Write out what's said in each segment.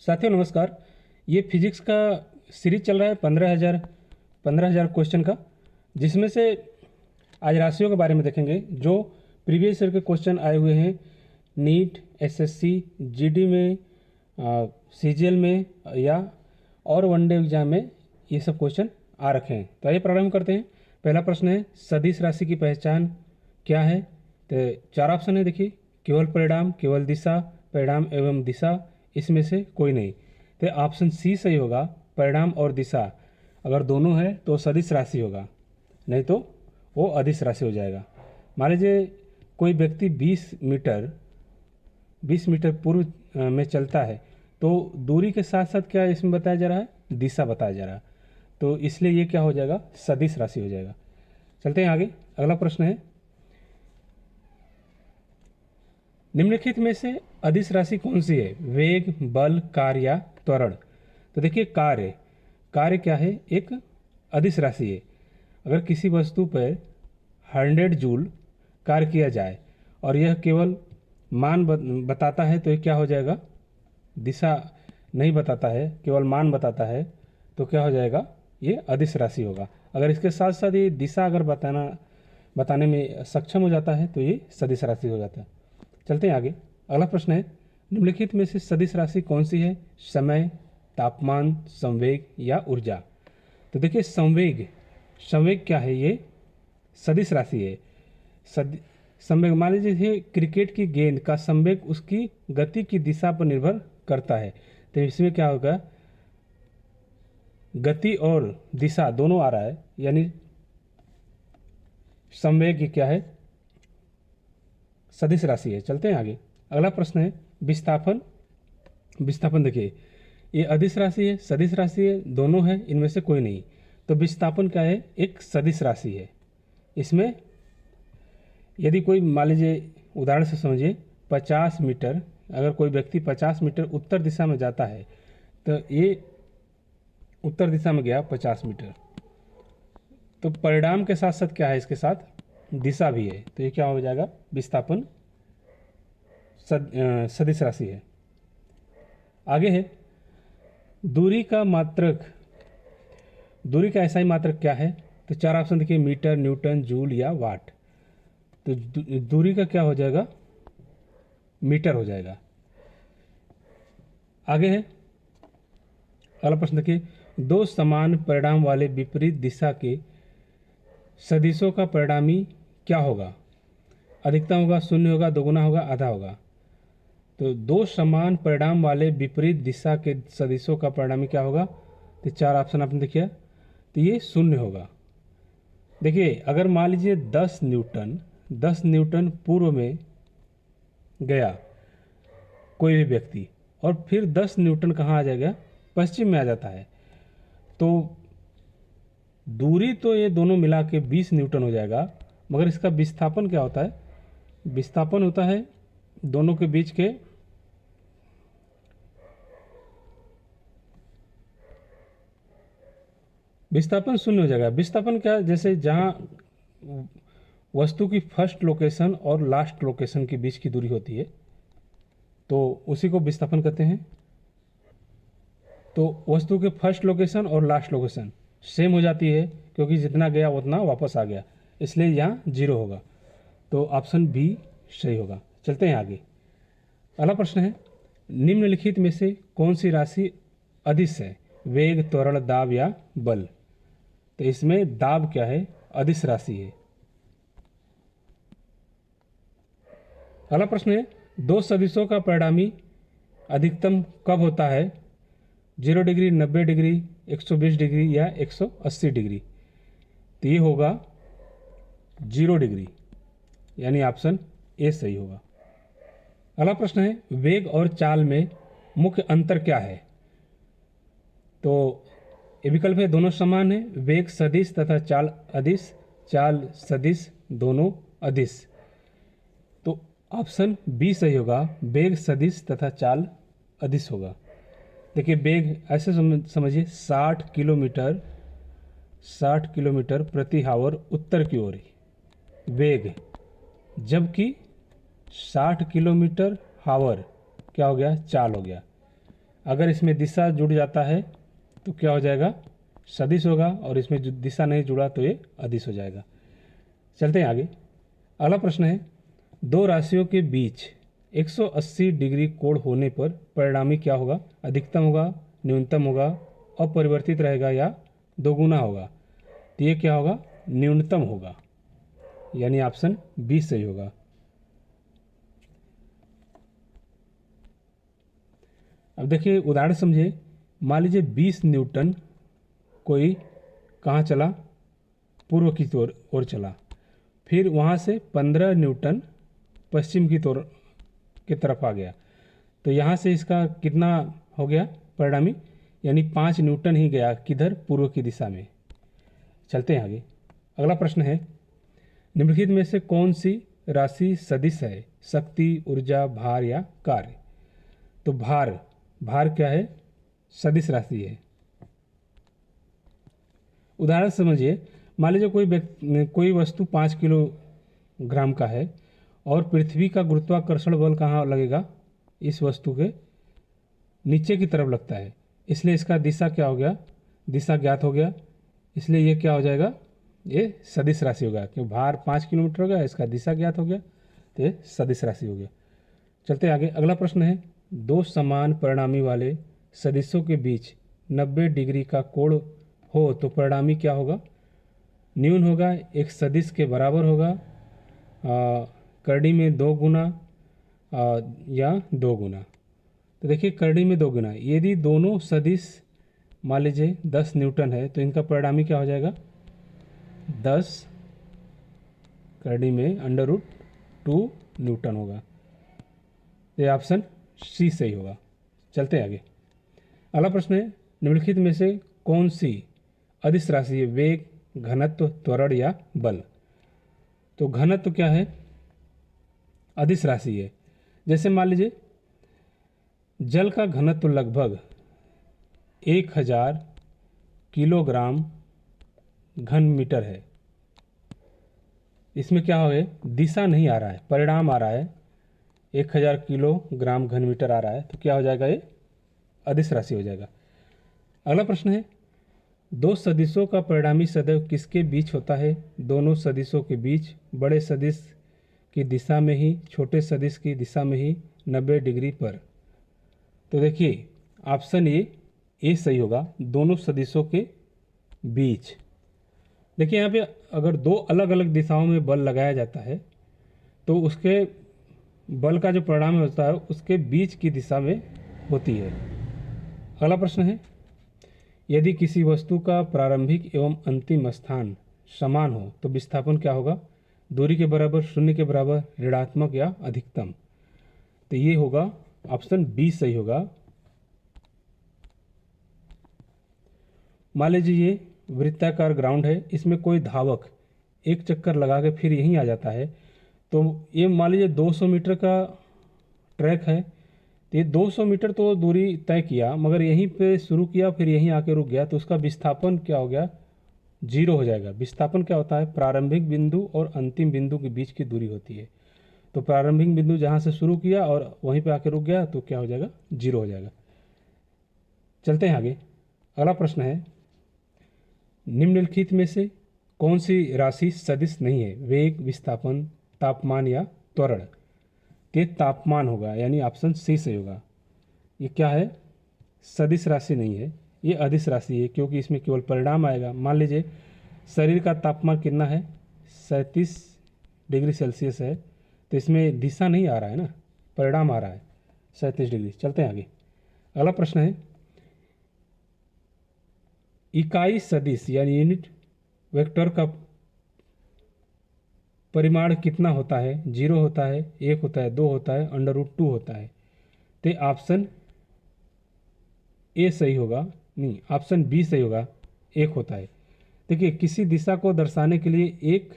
साथियों नमस्कार। ये फिजिक्स का सीरीज चल रहा है 15,000 क्वेश्चन का, जिसमें से आज राशियों के बारे में देखेंगे जो प्रीवियस ईयर के क्वेश्चन आए हुए हैं नीट, एसएससी, जीडी में, सीजीएल में या और वनडे एग्जाम में ये सब क्वेश्चन आ रखे हैं। तो आइए प्रारंभ करते हैं। पहला प्रश्न है सदिश राशि की पहचान क्या है। तो चार ऑप्शन है, देखिए केवल परिणाम, केवल दिशा, परिणाम एवं दिशा, इसमें से कोई नहीं। तो ऑप्शन सी सही होगा, परिणाम और दिशा अगर दोनों है तो सदिश राशि होगा, नहीं तो वो अदिश राशि हो जाएगा। मान लीजिए कोई व्यक्ति 20 मीटर पूर्व में चलता है तो दूरी के साथ साथ क्या इसमें बताया जा रहा है, दिशा बताया जा रहा है, तो इसलिए ये क्या हो जाएगा, सदिश राशि हो जाएगा। चलते हैं आगे। अगला प्रश्न है निम्नलिखित में से अदिश राशि कौन सी है, वेग, बल, कार्य या त्वरण। तो देखिए कार्य क्या है, एक अदिश राशि है। अगर किसी वस्तु पर 100 जूल कार्य किया जाए और यह केवल मान बताता है तो ये क्या हो जाएगा, दिशा नहीं बताता है, केवल मान बताता है, तो क्या हो जाएगा, ये अदिश राशि होगा। अगर इसके साथ साथ ये दिशा अगर बताने में सक्षम हो जाता है तो ये सदिश राशि हो जाता है। चलते हैं आगे। अगला प्रश्न है निम्नलिखित में से सदिश राशि कौन सी है, समय, तापमान, संवेग या ऊर्जा। तो देखिए संवेग क्या है, ये सदिश राशि है। संवेग मान लीजिए क्रिकेट की गेंद का संवेग उसकी गति की दिशा पर निर्भर करता है, तो इसमें क्या होगा, गति और दिशा दोनों आ रहा है, यानी संवेग क्या है, सदिश राशि है। चलते हैं आगे। अगला प्रश्न है विस्थापन देखिए ये अदिश राशि है, सदिश राशि है, दोनों है, इनमें से कोई नहीं। तो विस्थापन क्या है, एक सदिश राशि है। इसमें यदि कोई मान लीजिए उदाहरण से समझिए 50 मीटर, अगर कोई व्यक्ति 50 मीटर उत्तर दिशा में जाता है तो ये उत्तर दिशा में गया 50 मीटर, तो परिणाम के साथ साथ क्या है, इसके साथ दिशा भी है, तो ये क्या हो जाएगा, विस्थापन सदिश राशि है। आगे है दूरी का ऐसा ही मात्रक क्या है। तो चार ऑप्शन देखिए, मीटर, न्यूटन, जूल या वाट। तो दूरी का क्या हो जाएगा, मीटर हो जाएगा। आगे है अगला प्रश्न देखिए, दो समान परिणाम वाले विपरीत दिशा के सदिशों का परिणामी क्या होगा, अधिकतम होगा, शून्य होगा, दोगुना होगा, आधा होगा। तो दो समान परिणाम वाले विपरीत दिशा के सदिशों का परिणामी क्या होगा, तो चार ऑप्शन आपने देखिए, तो ये शून्य होगा। देखिए अगर मान लीजिए 10 न्यूटन पूर्व में गया कोई भी व्यक्ति और फिर 10 न्यूटन कहाँ आ जाएगा, पश्चिम में आ जाता है, तो दूरी तो ये दोनों मिला के 20 न्यूटन हो जाएगा, मगर इसका विस्थापन क्या होता है, विस्थापन होता है दोनों के बीच के विस्थापन शून्य हो जाएगा। विस्थापन क्या, जैसे जहाँ वस्तु की फर्स्ट लोकेशन और लास्ट लोकेशन के बीच की दूरी होती है तो उसी को विस्थापन कहते हैं। तो वस्तु के फर्स्ट लोकेशन और लास्ट लोकेशन सेम हो जाती है, क्योंकि जितना गया उतना वापस आ गया, इसलिए यहाँ 0 होगा। तो ऑप्शन बी सही होगा। चलते हैं आगे। अगला प्रश्न है निम्नलिखित में से कौन सी राशि अदिश है, वेग, त्वरण, दाब या बल। तो इसमें दाब क्या है, अदिश राशि है। अगला प्रश्न है दो सदिशों का परिणामी अधिकतम कब होता है, 0 डिग्री, 90 डिग्री, 120 डिग्री या 180 डिग्री। तो ये होगा 0 डिग्री, यानी ऑप्शन ए सही होगा। अगला प्रश्न है वेग और चाल में मुख्य अंतर क्या है। तो ये विकल्प है दोनों समान है, वेग सदिश तथा चाल अदिश, चाल सदिश, दोनों अदिश। तो ऑप्शन बी सही होगा, वेग सदिश तथा चाल अदिश होगा। देखिए वेग ऐसे समझिए 60 किलोमीटर प्रति हावर उत्तर की ओर वेग, जबकि 60 किलोमीटर हावर क्या हो गया, चाल हो गया। अगर इसमें दिशा जुड़ जाता है तो क्या हो जाएगा, सदिश होगा, और इसमें जो दिशा नहीं जुड़ा तो ये अदिश हो जाएगा। चलते हैं आगे। अगला प्रश्न है, दो राशियों के बीच 180 डिग्री कोण होने पर परिणामी क्या होगा, अधिकतम होगा, न्यूनतम होगा, अपरिवर्तित रहेगा या दोगुना होगा। तो ये क्या होगा, न्यूनतम होगा, यानी ऑप्शन बी सही होगा। अब देखिए उदाहरण समझिए, मान लीजिए 20 न्यूटन कोई कहाँ चला, पूर्व की ओर चला, फिर वहाँ से 15 न्यूटन पश्चिम की तरफ आ गया, तो यहाँ से इसका कितना हो गया परिणामी, यानी 5 न्यूटन ही गया किधर, पूर्व की दिशा में। चलते हैं आगे। अगला प्रश्न है, निम्नलिखित में से कौन सी राशि सदिश है, शक्ति, ऊर्जा, भार या कार्य। तो भार क्या है, सदिश राशि है। उदाहरण समझिए, मान लीजिए कोई वस्तु 5 किलोग्राम का है और पृथ्वी का गुरुत्वाकर्षण बल कहाँ लगेगा, इस वस्तु के नीचे की तरफ लगता है, इसलिए इसका दिशा क्या हो गया, दिशा ज्ञात हो गया, इसलिए ये क्या हो जाएगा, ये सदिश राशि होगा, क्योंकि भार 5 किलोमीटर हो गया, इसका दिशा ज्ञात हो गया, तो ये सदिश राशि हो गया। चलते आगे। अगला प्रश्न है, दो समान परिणामी वाले सदिशों के बीच 90 डिग्री का कोण हो तो परिणामी क्या होगा, न्यून होगा, एक सदिश के बराबर होगा, करड़ी में 2 गुना या 2 गुना। तो देखिए करड़ी में 2 गुना, यदि दोनों सदिश मान लीजिए 10 न्यूटन है तो इनका परिणामी क्या हो जाएगा, 10 करड़ी में √2 न्यूटन होगा। ये ऑप्शन सी सही होगा। चलते हैं आगे। अगला प्रश्न है, निम्नलिखित में से कौन सी अदिश राशि है, वेग, घनत्व, त्वरण या बल। तो घनत्व क्या है, अदिश राशि है। जैसे मान लीजिए जल का घनत्व लगभग 1000 किलोग्राम घन मीटर है। इसमें क्या हो गया, दिशा नहीं आ रहा है, परिणाम आ रहा है, 1000 किलोग्राम घन मीटर आ रहा है, तो क्या हो जाएगा, ये अदिश राशि हो जाएगा। अगला प्रश्न है, दो सदिशों का परिणामी सदैव किसके बीच होता है, दोनों सदिशों के बीच, बड़े सदिश की दिशा में ही, छोटे सदिश की दिशा में ही, 90 डिग्री पर। तो देखिए ऑप्शन ए सही होगा, दोनों सदिशों के बीच। देखिए यहाँ पे अगर दो अलग अलग दिशाओं में बल लगाया जाता है तो उसके बल का जो परिणाम होता है उसके बीच की दिशा में होती है। अगला प्रश्न है, यदि किसी वस्तु का प्रारंभिक एवं अंतिम स्थान समान हो तो विस्थापन क्या होगा, दूरी के बराबर, शून्य के बराबर, ऋणात्मक या अधिकतम। तो ये होगा ऑप्शन बी सही होगा। मान लीजिए ये वृत्ताकार ग्राउंड है, इसमें कोई धावक एक चक्कर लगा के फिर यहीं आ जाता है, तो ये मान लीजिए 200 मीटर का ट्रैक है, तो ये 200 मीटर तो दूरी तय किया, मगर यहीं पे शुरू किया फिर यहीं आके रुक गया, तो उसका विस्थापन क्या हो गया, 0 हो जाएगा। विस्थापन क्या होता है, प्रारंभिक बिंदु और अंतिम बिंदु के बीच की दूरी होती है। तो प्रारंभिक बिंदु जहाँ से शुरू किया और वहीं पे आके रुक गया तो क्या हो जाएगा, 0 हो जाएगा। चलते हैं आगे। अगला प्रश्न है, निम्नलिखित में से कौन सी राशि सदिश नहीं है, वेग, विस्थापन, तापमान या त्वरण। ते तापमान होगा, यानी ऑप्शन सी सही होगा। ये क्या है, सदिश राशि नहीं है, ये अदिश राशि है, क्योंकि इसमें केवल परिणाम आएगा। मान लीजिए शरीर का तापमान कितना है, 37 डिग्री सेल्सियस है, तो इसमें दिशा नहीं आ रहा है ना, परिणाम आ रहा है 37 डिग्री। चलते हैं आगे। अगला प्रश्न है, इकाई सदिश यानी यूनिट वेक्टर का परिमाण कितना होता है, 0 होता है, 1 होता है, 2 होता है, √2 होता है। तो ऑप्शन ए सही होगा, नहीं ऑप्शन बी सही होगा, 1 होता है। देखिए किसी दिशा को दर्शाने के लिए एक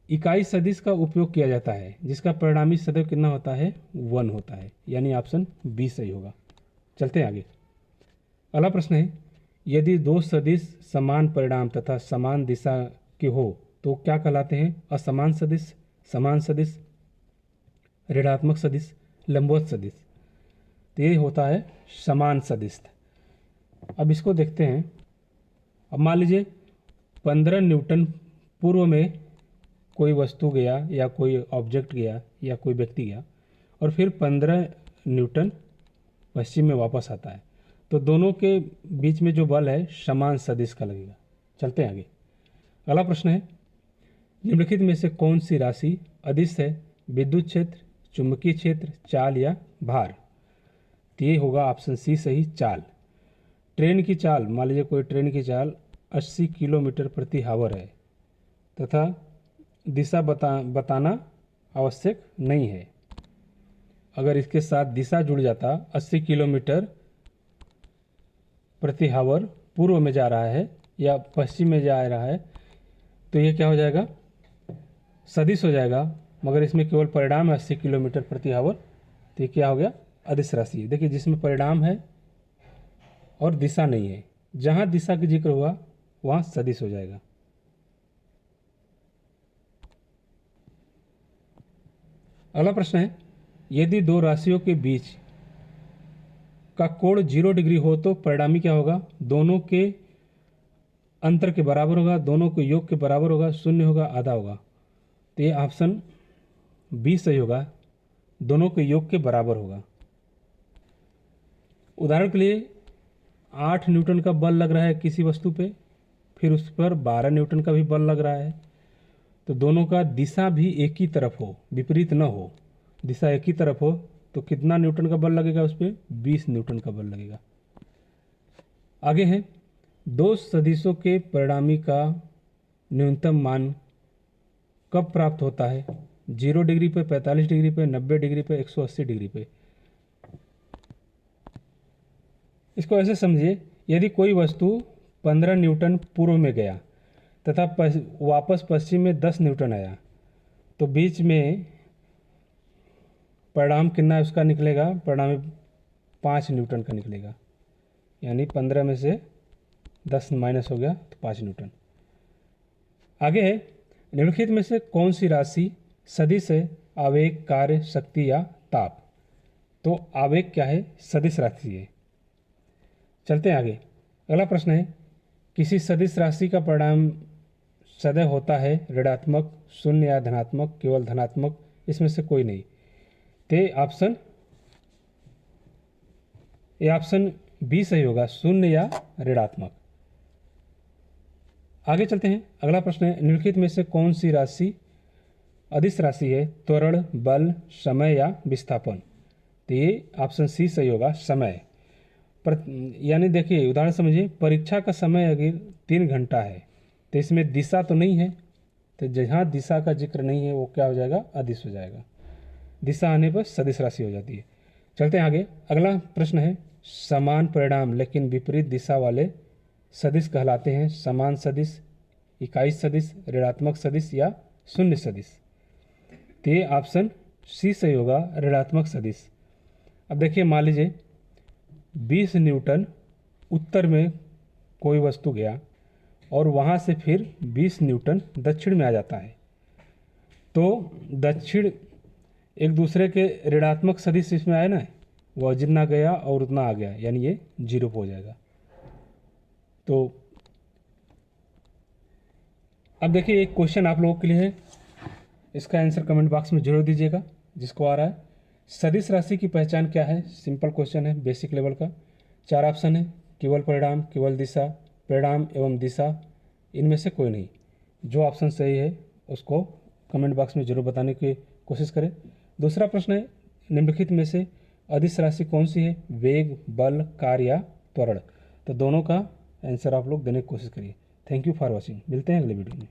इकाई सदिश का उपयोग किया जाता है जिसका परिणामी सदैव कितना होता है, 1 होता है, यानी ऑप्शन बी सही होगा। चलते हैं आगे। अगला प्रश्न है, यदि दो सदिश समान परिणाम तथा समान दिशा के हो तो क्या कहलाते हैं, असमान सदिश, समान सदिश, ऋणात्मक सदिश, लंबवत सदिश। तो ये होता है समान सदिश। अब इसको देखते हैं। अब मान लीजिए 15 न्यूटन पूर्व में कोई वस्तु गया या कोई ऑब्जेक्ट गया या कोई व्यक्ति गया और फिर 15 न्यूटन पश्चिम में वापस आता है, तो दोनों के बीच में जो बल है समान सदिश का लगेगा। चलते हैं आगे। अगला प्रश्न है, निम्नलिखित में से कौन सी राशि अदिश है? विद्युत क्षेत्र, चुंबकीय क्षेत्र, चाल या भार? तो ये होगा ऑप्शन सी सही, चाल। ट्रेन की चाल, मान लीजिए कोई ट्रेन की चाल 80 किलोमीटर प्रति आवर है तथा दिशा बताना आवश्यक नहीं है। अगर इसके साथ दिशा जुड़ जाता 80 किलोमीटर प्रति आवर पूर्व में जा रहा है या पश्चिम में जा रहा है, तो ये क्या हो जाएगा? सदिश हो जाएगा। मगर इसमें केवल परिणाम है 80 किलोमीटर प्रति आवर, तो ये क्या हो गया? अदिश राशि है। देखिए, जिसमें परिणाम है और दिशा नहीं है, जहाँ दिशा का जिक्र हुआ वहाँ सदिश हो जाएगा। अगला प्रश्न है, यदि दो राशियों के बीच का कोण 0 डिग्री हो तो परिणामी क्या होगा? दोनों के अंतर के बराबर होगा, दोनों के योग के बराबर होगा, शून्य होगा, आधा होगा। तो ये ऑप्शन बी सही होगा, दोनों के योग के बराबर होगा। उदाहरण के लिए 8 न्यूटन का बल लग रहा है किसी वस्तु पे, फिर उस पर 12 न्यूटन का भी बल लग रहा है, तो दोनों का दिशा भी एक ही तरफ हो, विपरीत न हो। दिशा एक ही तरफ हो तो कितना न्यूटन का बल लगेगा उस पर? 20 न्यूटन का बल लगेगा। आगे है, दो सदिशों के परिणामी का न्यूनतम मान कब प्राप्त होता है? 0 डिग्री पे, 45 डिग्री पे, 90 डिग्री पे, 180 डिग्री पे। इसको ऐसे समझिए, यदि कोई वस्तु 15 न्यूटन पूर्व में गया तथा वापस पश्चिम में 10 न्यूटन आया, तो बीच में परिणाम कितना उसका निकलेगा? परिणाम 5 न्यूटन का निकलेगा, यानी 15 में से 10 माइनस हो गया तो 5 न्यूटन। आगे है, निम्नलिखित में से कौन सी राशि सदिश है? आवेग, कार्य, शक्ति या ताप? तो आवेग क्या है? सदिश राशि है। चलते हैं आगे। अगला प्रश्न है, किसी सदिश राशि का परिणाम सदैव होता है ऋणात्मक, शून्य या धनात्मक, केवल धनात्मक, इसमें से कोई नहीं। ते ऑप्शन बी सही होगा, शून्य या ऋणात्मक। आगे चलते हैं। अगला प्रश्न है, निम्नलिखित में से कौन सी राशि अदिश राशि है? त्वरण, बल, समय या विस्थापन? तो ये ऑप्शन सी सही होगा, समय। यानी देखिए, उदाहरण समझिए, परीक्षा का समय अगर 3 घंटा है तो इसमें दिशा तो नहीं है, तो जहाँ दिशा का जिक्र नहीं है वो क्या हो जाएगा? अदिश हो जाएगा। दिशा आने पर सदिश राशि हो जाती है। चलते हैं आगे। अगला प्रश्न है, समान परिणाम लेकिन विपरीत दिशा वाले सदिश कहलाते हैं समान सदिश, इकाई सदिश, ऋणात्मक सदिश या शून्य सदिश? तो ये ऑप्शन सी सही होगा, ऋणात्मक सदिश। अब देखिए, मान लीजिए 20 न्यूटन उत्तर में कोई वस्तु गया और वहाँ से फिर 20 न्यूटन दक्षिण में आ जाता है, तो दक्षिण एक दूसरे के ऋणात्मक सदिश इसमें आए ना, वह जितना गया और उतना आ गया, यानी ये 0 हो जाएगा। तो अब देखिए, एक क्वेश्चन आप लोगों के लिए है, इसका आंसर कमेंट बॉक्स में जरूर दीजिएगा जिसको आ रहा है। सदिश राशि की पहचान क्या है? सिंपल क्वेश्चन है, बेसिक लेवल का। 4 ऑप्शन है, केवल परिणाम, केवल दिशा, परिणाम एवं दिशा, इनमें से कोई नहीं। जो ऑप्शन सही है उसको कमेंट बॉक्स में जरूर बताने की कोशिश करें। दूसरा प्रश्न है, निम्नलिखित में से अदिश राशि कौन सी है? वेग, बल, कार्य या त्वरण? तो दोनों का आंसर आप लोग देने की कोशिश करिए। Thank you for watching. मिलते हैं अगले वीडियो में।